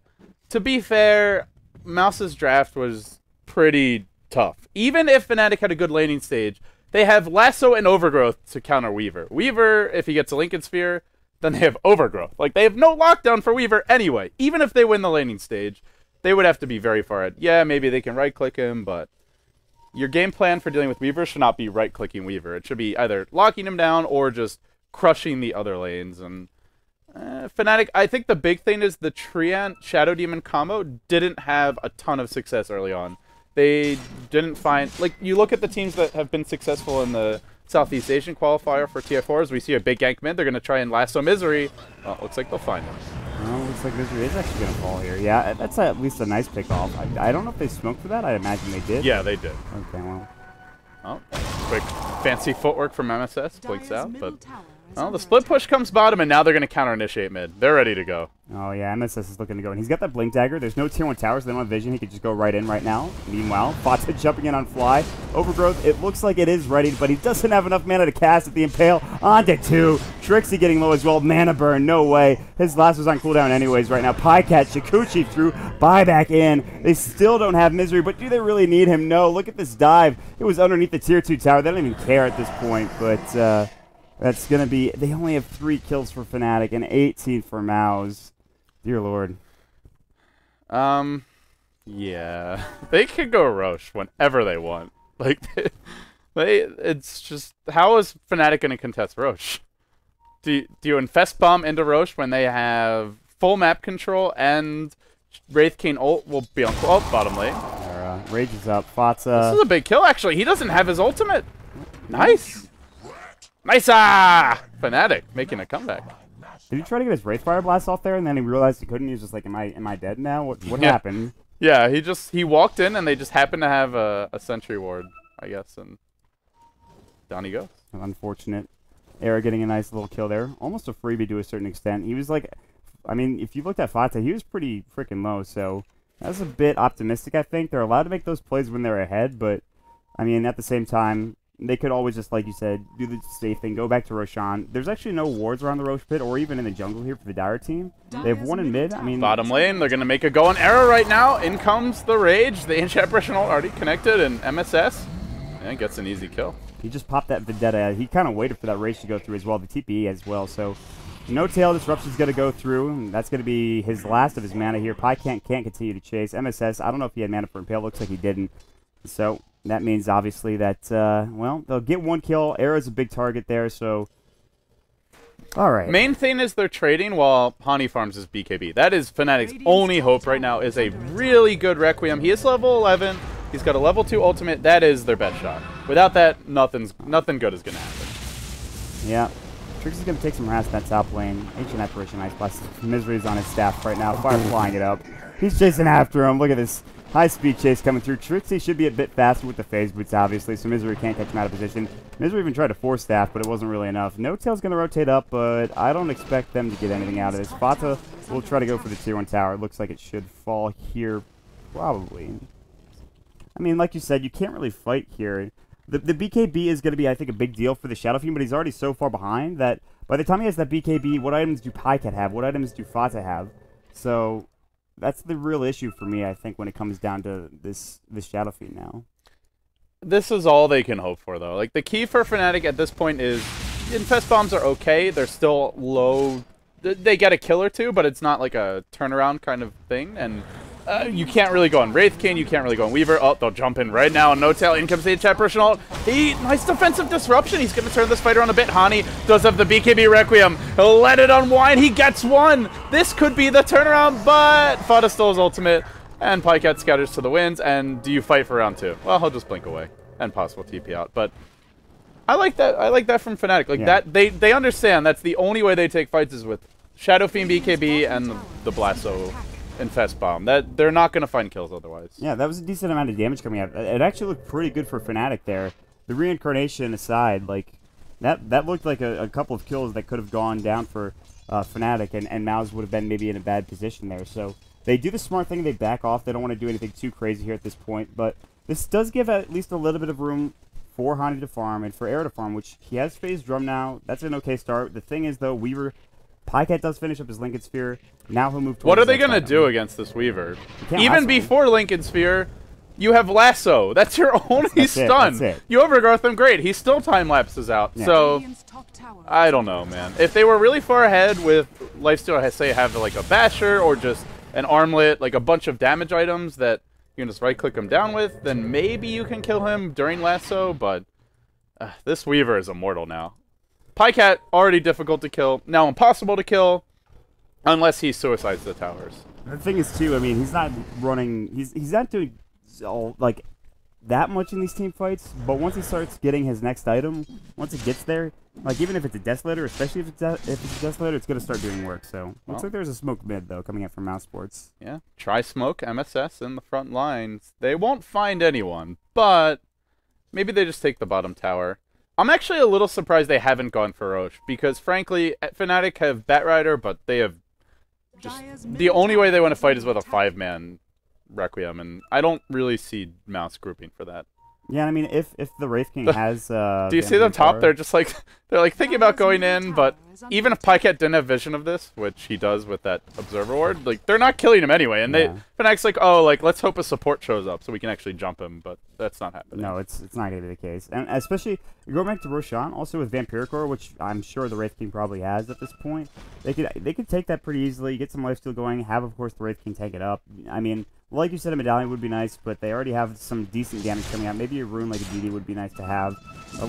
[SPEAKER 1] to be fair, Mouse's draft was pretty tough. Even if Fnatic had a good laning stage, they have Lasso and Overgrowth to counter Weaver. Weaver, if he gets a Lincoln Sphere, then they have Overgrowth. Like, they have no lockdown for Weaver anyway. Even if they win the laning stage, they would have to be very far ahead. Yeah, maybe they can right-click him, but... your game plan for dealing with Weaver should not be right-clicking Weaver. It should be either locking him down or just crushing the other lanes. And Fnatic, I think the big thing is the Treant Shadow Demon combo didn't have a ton of success early on. They didn't find... like, you look at the teams that have been successful in the Southeast Asian qualifier for TF4s. We see a big gank mid. They're going to try and lasso Misery. Well, looks like they'll find him.
[SPEAKER 2] Well, looks like Misery is actually going to fall here. Yeah, that's at least a nice pick-off. I don't know if they smoked for that. I imagine they did.
[SPEAKER 1] Yeah, they did.
[SPEAKER 2] Okay, well.
[SPEAKER 1] Oh, quick fancy footwork from MSS. Blinks out, but Well, the split push comes bottom, and now they're going to counter-initiate mid. They're ready to go.
[SPEAKER 2] Oh, yeah, MSS is looking to go. And he's got that Blink Dagger. There's no Tier 1 towers. They don't have vision. He could just go right in right now. Meanwhile, Fata jumping in on fly. Overgrowth, it looks like it is ready, but he doesn't have enough mana to cast at the Impale. Onto 2. Trixie getting low as well. Mana burn, no way. His last was on cooldown anyways right now. Pycat, Shikuchi through, buyback in. They still don't have Misery, but do they really need him? No. Look at this dive. It was underneath the Tier 2 tower. They don't even care at this point, but that's going to be... They only have 3 kills for Fnatic and 18 for Mouse. Dear Lord.
[SPEAKER 1] Yeah. They could go Roche whenever they want. Like, it's just... How is Fnatic going to contest Roche? Do you infest bomb into Roche when they have full map control and Wraith King ult will be on bottom lane?
[SPEAKER 2] Rage is up. Fatsa.
[SPEAKER 1] This is a big kill, actually. He doesn't have his ultimate. Nice. Nice! Fnatic making a comeback.
[SPEAKER 2] Did he try to get his Wraith Fire Blast off there and then he realized he couldn't? He was just like, am I dead now? What happened?
[SPEAKER 1] Yeah, he walked in and they just happened to have a sentry ward, I guess, and down he goes.
[SPEAKER 2] Unfortunate. Era getting a nice little kill there. Almost a freebie to a certain extent. He was like, I mean, if you looked at Fata, he was pretty freaking low, so that's a bit optimistic, I think. They're allowed to make those plays when they're ahead, but, I mean, at the same time, they could always just, like you said, do the safe thing, go back to Roshan. There's actually no wards around the Roche pit or even in the jungle here for the Dire team. They have one in mid. I mean,
[SPEAKER 1] bottom lane, they're going to make a go on Era right now. In comes the Rage. The Ancient Apparition already connected, and MSS gets an easy kill.
[SPEAKER 2] He just popped that Vendetta. He kind of waited for that Rage to go through as well, the TPE as well. So, no tail disruption's going to go through. And that's going to be his last of his mana here. Pi can't continue to chase. MSS, I don't know if he had mana for Impale. Looks like he didn't. So, that means obviously that, well, they'll get 1 kill. Era's a big target there, so... Alright.
[SPEAKER 1] Main thing is they're trading while Hani farms his BKB. That is Fnatic's only hope right now, is a really good Requiem. He is level 11. He's got a level 2 ultimate. That is their best shot. Without that, nothing good is going to happen.
[SPEAKER 2] Yeah. Trixie's going to take some harass in that top lane. Ancient Apparition, nice blast. Misery's on his staff right now. Fire flying it up. He's chasing after him. Look at this high-speed chase coming through. Trixie should be a bit faster with the phase boots, obviously, so Misery can't catch him out of position. Misery even tried to force staff, but it wasn't really enough. No Tail's going to rotate up, but I don't expect them to get anything out of this. Fata will try to go for the Tier 1 tower. It looks like it should fall here, probably. I mean, like you said, you can't really fight here. The BKB is going to be, I think, a big deal for the Shadow Fiend, but he's already so far behind that by the time he has that BKB, what items do Pycat have? What items do Fata have? So that's the real issue for me, I think, when it comes down to this Shadow Fiend now.
[SPEAKER 1] This is all they can hope for, though. Like, the key for Fnatic at this point is Infest Bombs are okay. They're still low. They get a kill or two, but it's not like a turnaround kind of thing, and you can't really go on Wraith King, you can't really go on Weaver. Oh, they'll jump in right now. No Tail, in comes the Ancient Apparition ult. Nice defensive disruption. He's going to turn this fight around a bit. Hani does have the BKB Requiem. He'll let it unwind. He gets 1. This could be the turnaround, but Fata stole his ultimate, and Pycat scatters to the winds. And do you fight for round 2? Well, he'll just blink away and possible TP out. But I like that. I like that from Fnatic. Like that, they understand that's the only way they take fights is with Shadow Fiend BKB and the Blasto Infest Bomb. That they're not going to find kills otherwise.
[SPEAKER 2] Yeah, that was a decent amount of damage coming out. It actually looked pretty good for Fnatic there. The reincarnation aside, like that looked like a couple of kills that could have gone down for Fnatic, and Mouse would have been maybe in a bad position there. So they do the smart thing. They back off. They don't want to do anything too crazy here at this point. But this does give at least a little bit of room for Hani to farm and for Era to farm, which he has phased Drum now. That's an okay start. The thing is, though, Weaver... Pycat does finish up his Lincoln Sphere. Now he'll move towards...
[SPEAKER 1] What are they going to do against this Weaver? Even before Lincoln Sphere, you have Lasso. That's your only stun.
[SPEAKER 2] That's it.
[SPEAKER 1] You overgrowth him, great. He still time-lapses out. Yeah. So, I don't know, man. If they were really far ahead with lifesteal, say have like a Basher or just an Armlet, like a bunch of damage items that you can just right-click him down with, then maybe you can kill him during Lasso, but this Weaver is immortal now. Pycat, already difficult to kill. Now impossible to kill, unless he suicides the towers.
[SPEAKER 2] The thing is, too, I mean, he's not running... He's not doing, like, that much in these team fights, but once he starts getting his next item, once it gets there, like, even if it's a Desolator, especially if it's a Desolator, it's going to start doing work, so... Looks like there's a smoke mid, though, coming out from Mousesports.
[SPEAKER 1] Yeah, try smoke, MSS in the front lines. They won't find anyone, but maybe they just take the bottom tower. I'm actually a little surprised they haven't gone for Roche, because frankly, Fnatic have Batrider, but they have just... The only way they want to fight is with a 5-man Requiem, and I don't really see Mouse grouping for that.
[SPEAKER 2] Yeah, I mean, if the Wraith King has...
[SPEAKER 1] Do you see them top? They're just like... They're like thinking about going in, but even if Pycat didn't have vision of this, which he does with that Observer Ward, like, they're not killing him anyway. And Fnatic's like, oh, like, let's hope a support shows up so we can actually jump him, but that's not happening.
[SPEAKER 2] No, it's not going to be the case. And especially, going back to Roshan, also with Vampiric, which I'm sure the Wraith King probably has at this point, they could take that pretty easily, get some lifesteal going, have, of course, the Wraith King take it up. I mean, like you said, a Medallion would be nice, but they already have some decent damage coming out. Maybe a rune like a DD would be nice to have.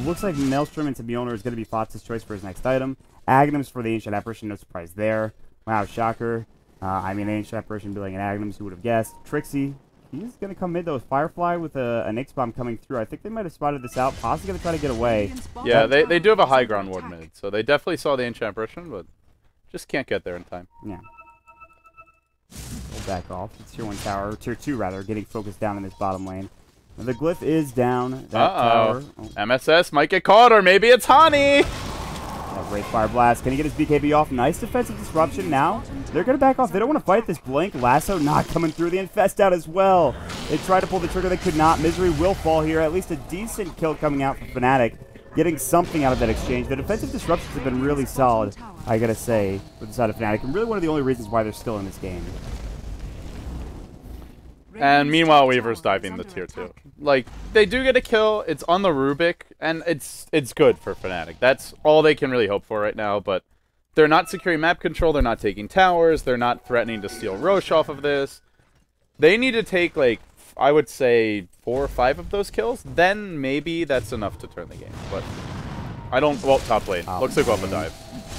[SPEAKER 2] Looks like Maelstrom into Mjolnir is going to be Fotz's choice for his next item. Aghanim's for the Ancient Apparition, no surprise there. Wow, shocker. I mean, Ancient Apparition building an Aghanim's, who would have guessed. Trixie, he's going to come mid, though, with Firefly with a Nyx Bomb coming through. I think they might have spotted this out. Possibly going to try to get away.
[SPEAKER 1] Yeah, they do have a high ground ward mid, so they definitely saw the Ancient Apparition, but just can't get there in time.
[SPEAKER 2] Yeah. We'll back off. It's Tier 1 tower, or Tier 2 rather, getting focused down in this bottom lane. Now, the glyph is down. That tower.
[SPEAKER 1] MSS might get caught, or maybe it's Hani!
[SPEAKER 2] Great Fire Blast. Can he get his BKB off? Nice defensive disruption now. They're going to back off. They don't want to fight this Blink. Lasso not coming through. The Infest out as well. They tried to pull the trigger. They could not. Misery will fall here. At least a decent kill coming out from Fnatic. Getting something out of that exchange. The defensive disruptions have been really solid, I got to say, with the side of Fnatic. And really one of the only reasons why they're still in this game.
[SPEAKER 1] And meanwhile, Weaver's diving the Tier 2. Like, they do get a kill, it's on the Rubik, and it's good for Fnatic. That's all they can really hope for right now, but they're not securing map control, they're not taking towers, they're not threatening to steal Roche off of this. They need to take, like, I would say 4 or 5 of those kills, then maybe that's enough to turn the game. But I don't... Well, top lane. Looks like we'll have a dive.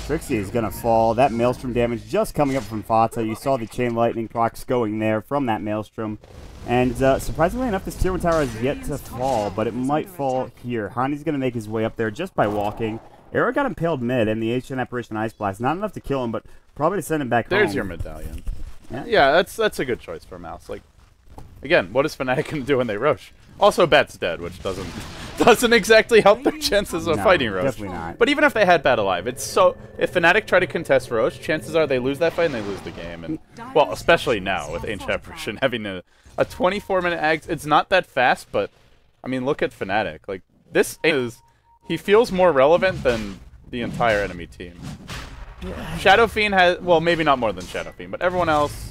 [SPEAKER 2] Trixie is going to fall. That Maelstrom damage just coming up from Fata. You saw the Chain Lightning procs going there from that Maelstrom. And surprisingly enough, this Tier 1 tower has yet to fall, but it might fall here. Hani's going to make his way up there just by walking. Arrow got impaled mid, and the Ancient Apparition Ice Blast. Not enough to kill him, but probably to send him back home.
[SPEAKER 1] There's your Medallion. Yeah, that's a good choice for Mouse. Like, again, what is Fnatic going to do when they Roche? Also, Bat's dead, which doesn't exactly help their chances of fighting Roche.
[SPEAKER 2] Definitely not.
[SPEAKER 1] But even if they had Bat alive, it's so... If Fnatic try to contest Roche, chances are they lose that fight and they lose the game. And, well, especially now with Ancient Apparition having a 24-minute ag. It's not that fast, but, I mean, look at Fnatic. Like, this is... He feels more relevant than the entire enemy team. Shadow Fiend has... Well, maybe not more than Shadow Fiend, but everyone else...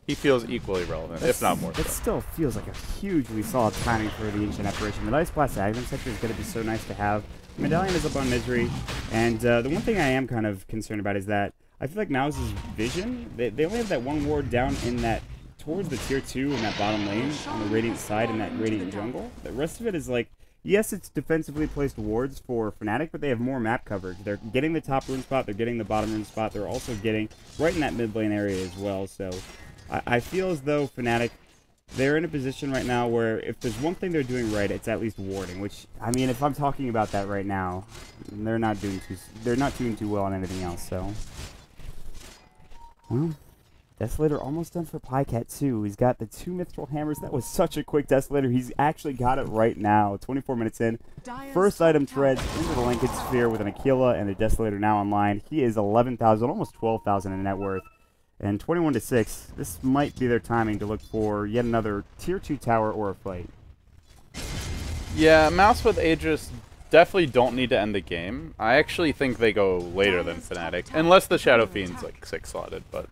[SPEAKER 1] He feels equally relevant, if not more so.
[SPEAKER 2] It still feels like a hugely solid timing for the Ancient Apparition. The Ice Blast Aghanim sector is going to be so nice to have. Medallion is up on Misery, and the one thing I am kind of concerned about is that I feel like Mouse's vision, they only have that one ward down in that, towards the Tier 2 in that bottom lane, on the Radiant side in that Radiant jungle. The rest of it is like, yes, it's defensively placed wards for Fnatic, but they have more map coverage. They're getting the top rune spot, they're getting the bottom rune spot, they're also getting right in that mid lane area as well, so... I feel as though Fnatic, they're in a position right now where if there's one thing they're doing right, it's at least warding. Which, I mean, if I'm talking about that right now, they're not doing too well on anything else. So, well, Desolator almost done for Pycat too. He's got the 2 Mithril Hammers. That was such a quick Desolator. He's actually got it right now. 24 minutes in. First item treads into the Linked Sphere with an Aquila and a Desolator now online. He is 11,000, almost 12,000 in net worth. And 21-6, this might be their timing to look for yet another Tier 2 tower or a fight.
[SPEAKER 1] Yeah, Mouse with Aegis definitely don't need to end the game. I actually think they go later than Fnatic, unless the Shadow Fiend's like 6-slotted, but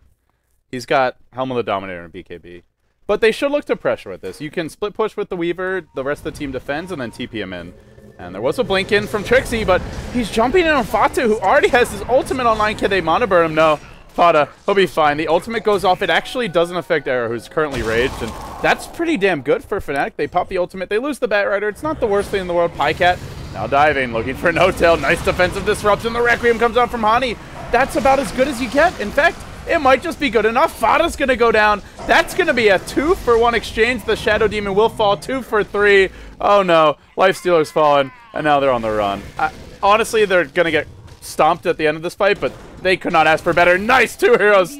[SPEAKER 1] he's got Helm of the Dominator and BKB. But they should look to pressure with this. You can split push with the Weaver, the rest of the team defends, and then TP him in. And there was a blink in from Trixie, but he's jumping in on Fatu, who already has his ultimate online. Can they monoburn him? No. Fata, he'll be fine. The ultimate goes off. It actually doesn't affect Arrow, who's currently raged, and that's pretty damn good for Fnatic. They pop the ultimate. They lose the Batrider. It's not the worst thing in the world. Pycat now diving, looking for no-tail. Nice defensive disruption. The Requiem comes out from Hani. That's about as good as you get. In fact, it might just be good enough. Fata's going to go down. That's going to be a 2-for-1 exchange. The Shadow Demon will fall 2 for 3. Oh, no. Lifestealer's fallen, and now they're on the run. Honestly, they're going to get stomped at the end of this fight, but they could not ask for better. Nice 2 heroes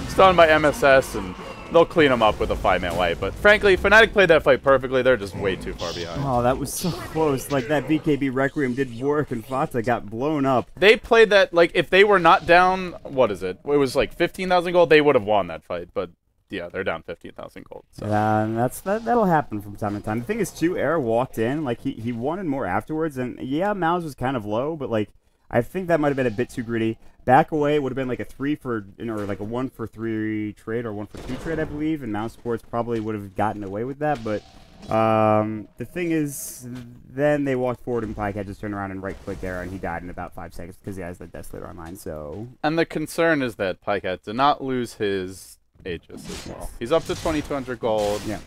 [SPEAKER 1] stunned by MSS, and they'll clean them up with a 5-man wipe. But frankly, Fnatic played that fight perfectly. They're just way too far behind.
[SPEAKER 2] Oh, that was so close. Like, that BKB Requiem did work, and Fata got blown up.
[SPEAKER 1] They played that, like, if they were not down, what is it? It was like 15,000 gold. They would have won that fight. But, yeah, they're down 15,000 gold. So.
[SPEAKER 2] That'll happen from time to time. The thing is, too, Era walked in. Like, he wanted more afterwards. And, yeah, Mouse was kind of low, but, like, I think that might have been a bit too greedy. Back away would have been like a 3 for, or like a 1 for 3 trade or 1 for 2 trade, I believe. And Mousesports probably would have gotten away with that. But the thing is, then they walked forward and Pycat just turned around and right-clicked Era, and he died in about 5 seconds because he has the Desolator online. So.
[SPEAKER 1] And the concern is that Pycat did not lose his Aegis as well. He's up to 2,200 gold.
[SPEAKER 2] Yeah.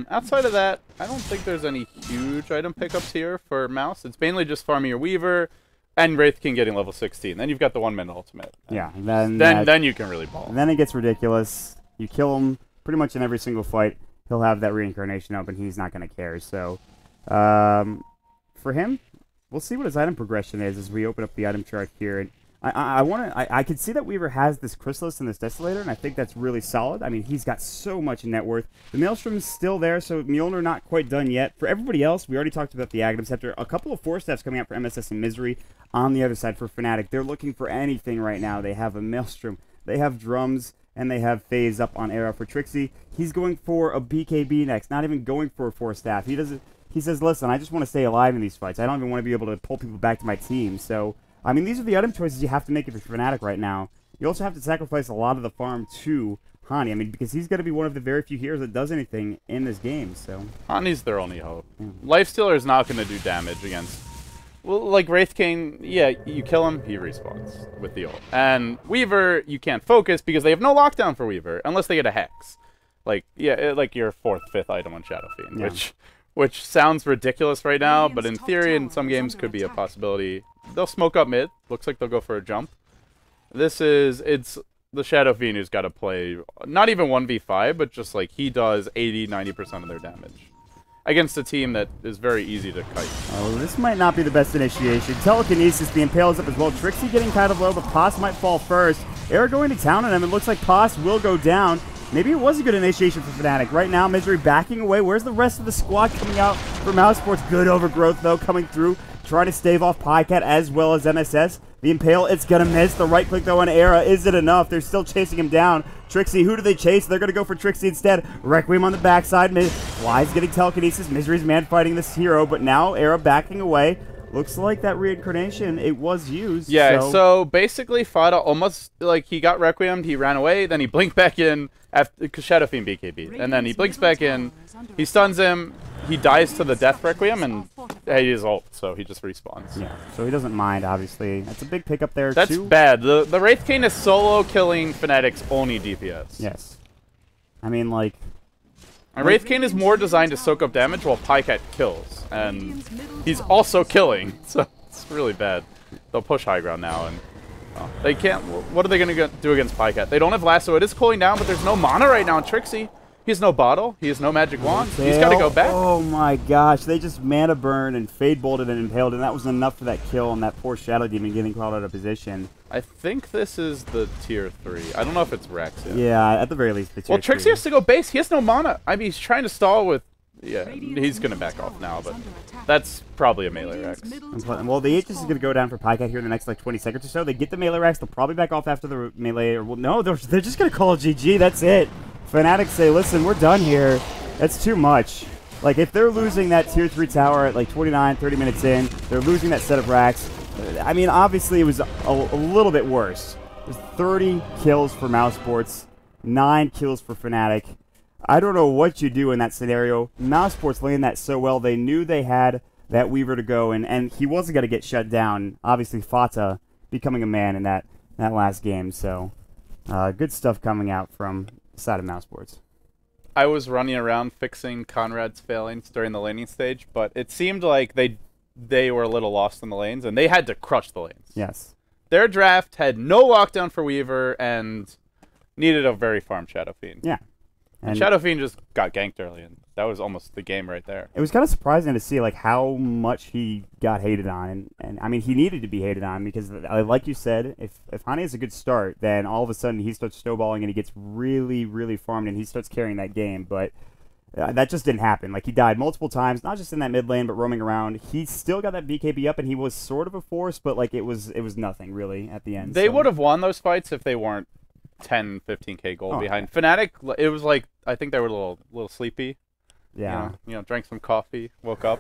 [SPEAKER 1] Outside of that, I don't think there's any huge item pickups here for Mouse. It's mainly just farming your Weaver. And Wraith King getting level 16. Then you've got the 1-minute ultimate.
[SPEAKER 2] Yeah.
[SPEAKER 1] Then you can really ball.
[SPEAKER 2] Then it gets ridiculous. You kill him pretty much in every single fight. He'll have that reincarnation up, and he's not going to care. So, for him, we'll see what his item progression is as we open up the item chart here. And I can see that Weaver has this Chrysalis and this Desolator, and I think that's really solid. I mean, he's got so much net worth. The Maelstrom's still there, so Mjolnir not quite done yet. For everybody else, we already talked about the Aghanim Scepter. A couple of 4-steps coming out for MSS and Misery on the other side for Fnatic. They're looking for anything right now. They have a Maelstrom, they have Drums, and they have Phase up on Era for Trixie. He's going for a BKB next, not even going for a 4-staff. He says, listen, I just want to stay alive in these fights. I don't even want to be able to pull people back to my team, so... I mean, these are the item choices you have to make if you're Fnatic right now. You also have to sacrifice a lot of the farm to Hani. I mean, because he's going to be one of the very few heroes that does anything in this game. So
[SPEAKER 1] Hani's their only hope. Lifestealer is not going to do damage against... Well, like Wraith King, yeah, you kill him, he respawns with the ult. And Weaver, you can't focus because they have no lockdown for Weaver unless they get a Hex. Like, yeah, like your 4th, 5th item on Shadow Fiend, which sounds ridiculous right now, but in theory, in some games, could be a possibility. They'll smoke up mid. Looks like they'll go for a jump. It's the Shadow Fiend who's got to play, not even 1v5, but just like he does 80-90% of their damage against a team that is very easy to kite.
[SPEAKER 2] Oh, this might not be the best initiation. Telekinesis, the Impale is up as well. Trixie getting kind of low, but Pos might fall first. Era going to town on him. It looks like Pos will go down. Maybe it was a good initiation for Fnatic. Right now, Misery backing away. Where's the rest of the squad coming out for Mousesports? Good overgrowth, though, coming through. Trying to stave off Pycat as well as MSS. The Impale, it's going to miss. The right click, though, on Era. Is it enough? They're still chasing him down. Trixie, who do they chase? They're going to go for Trixie instead. Requiem on the backside. Fly's getting telekinesis. Misery's man fighting this hero, but now Era backing away. Looks like that reincarnation, it was used.
[SPEAKER 1] Yeah, so basically Fada almost, like, he got Requiemed, he ran away, then he blinked back in, after Shadow Fiend BKB. And then he blinks back in, he stuns him, he dies to the Death Requiem, and he is ult, so he just respawns.
[SPEAKER 2] Yeah, so he doesn't mind, obviously. That's a big pickup there,
[SPEAKER 1] That's
[SPEAKER 2] too.
[SPEAKER 1] bad. The Wraith King is solo killing Fnatic's only DPS.
[SPEAKER 2] Yes. I mean, like...
[SPEAKER 1] And Wraith King is more designed to soak up damage while Pycat kills. And he's also killing, so it's really bad. They'll push high ground now, and they can't... What are they going to do against Pycat? They don't have Lasso. It is cooling down, but there's no mana right now on Trixie. He has no bottle. He has no magic wand. He's got to go back.
[SPEAKER 2] Oh my gosh. They just mana burn and fade bolted and impaled, and that was enough for that kill on that poor Shadow Demon getting called out of position.
[SPEAKER 1] I think this is the tier 3. I don't know if it's Rex yet.
[SPEAKER 2] Yeah, at the very least, the tier 3.
[SPEAKER 1] Well, Trixie has to go base. He has no mana. I mean, he's trying to stall with... Yeah, he's going to back off now, but that's probably a melee Rex.
[SPEAKER 2] Well, the Aegis is going to go down for Pycat here in the next, like, 20 seconds or so. They get the melee Rex. They'll probably back off after the melee. Or, well, no, they're just going to call it GG. That's it. Fnatic say, listen, we're done here. That's too much. Like, if they're losing that tier 3 tower at, like, 29, 30 minutes in, they're losing that set of racks. I mean, obviously, it was a little bit worse. There's 30 kills for Mousesports, 9 kills for Fnatic. I don't know what you do in that scenario. Mousesports laying that so well. They knew they had that Weaver to go, and he wasn't going to get shut down. Obviously, Fata becoming a man in that last game. So, good stuff coming out from the side of Mousesports.
[SPEAKER 1] I was running around fixing Conrad's failings during the laning stage, but it seemed like they were a little lost in the lanes, and they had to crush the lanes.
[SPEAKER 2] Yes.
[SPEAKER 1] Their draft had no lockdown for Weaver and needed a very farm Shadow Fiend.
[SPEAKER 2] Yeah.
[SPEAKER 1] And Shadow Fiend just got ganked early, and that was almost the game right there.
[SPEAKER 2] It was kind of surprising to see like how much he got hated on, and I mean he needed to be hated on because, like you said, if Hani has a good start, then all of a sudden he starts snowballing and he gets really farmed and he starts carrying that game. But that just didn't happen. Like he died multiple times, not just in that mid lane, but roaming around. He still got that BKB up, and he was sort of a force, but like it was nothing really at the end.
[SPEAKER 1] They would have won those fights if they weren't 10, 15K gold behind. Fnatic, it was like I think they were a little sleepy.
[SPEAKER 2] Yeah.
[SPEAKER 1] You know, drank some coffee, woke up,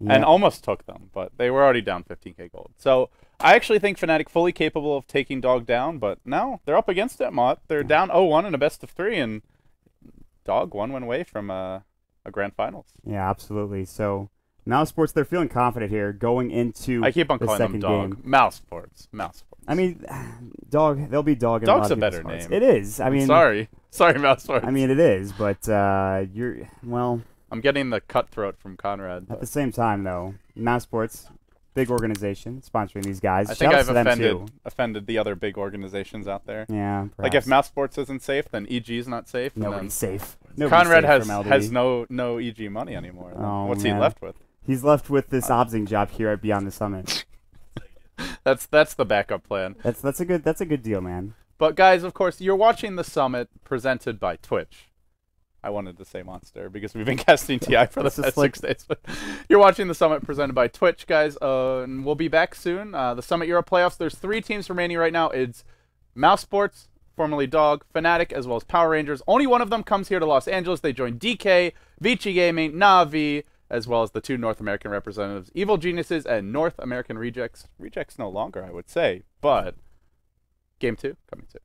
[SPEAKER 1] and almost took them, but they were already down 15K gold. So I actually think Fnatic fully capable of taking Dog down, but no, they're up against it, Mott. They're down 0-1 in a best of 3, and Dog one win away from a grand finals.
[SPEAKER 2] Yeah, absolutely. So Mousesports, they're feeling confident here going into
[SPEAKER 1] I keep on
[SPEAKER 2] the
[SPEAKER 1] calling them
[SPEAKER 2] second
[SPEAKER 1] Dog.
[SPEAKER 2] game.
[SPEAKER 1] Mousesports.
[SPEAKER 2] I mean, Dog. They'll be Dog. In
[SPEAKER 1] Dog's
[SPEAKER 2] a
[SPEAKER 1] a better
[SPEAKER 2] hearts.
[SPEAKER 1] name.
[SPEAKER 2] It is. I mean,
[SPEAKER 1] sorry, Mousesports.
[SPEAKER 2] I mean, it is, but well.
[SPEAKER 1] I'm getting the cutthroat from Conrad.
[SPEAKER 2] At the same time, though, Mousesports, big organization, sponsoring these guys.
[SPEAKER 1] I think
[SPEAKER 2] Shout out
[SPEAKER 1] I've
[SPEAKER 2] to them too.
[SPEAKER 1] offended the other big organizations out there.
[SPEAKER 2] Yeah,
[SPEAKER 1] like if Mousesports isn't safe, then EG's not safe.
[SPEAKER 2] Nobody's safe.
[SPEAKER 1] Conrad
[SPEAKER 2] safe
[SPEAKER 1] has no EG money anymore.
[SPEAKER 2] Oh,
[SPEAKER 1] What's
[SPEAKER 2] man.
[SPEAKER 1] he left with?
[SPEAKER 2] He's left with this obsing job here at Beyond the Summit.
[SPEAKER 1] That's the backup plan.
[SPEAKER 2] That's a good deal, man.
[SPEAKER 1] But guys, of course, you're watching the Summit presented by Twitch. I wanted to say Monster because we've been casting TI for the past 6 days. But you're watching the Summit presented by Twitch, guys. And we'll be back soon. The Summit Europe playoffs. There's 3 teams remaining right now. It's Mousesports, formerly Dog, Fnatic, as well as Power Rangers. Only one of them comes here to Los Angeles. They join DK, Vici Gaming, Navi, as well as the 2 North American representatives, Evil Geniuses and North American Rejects. Rejects no longer, I would say, but Game 2 coming soon.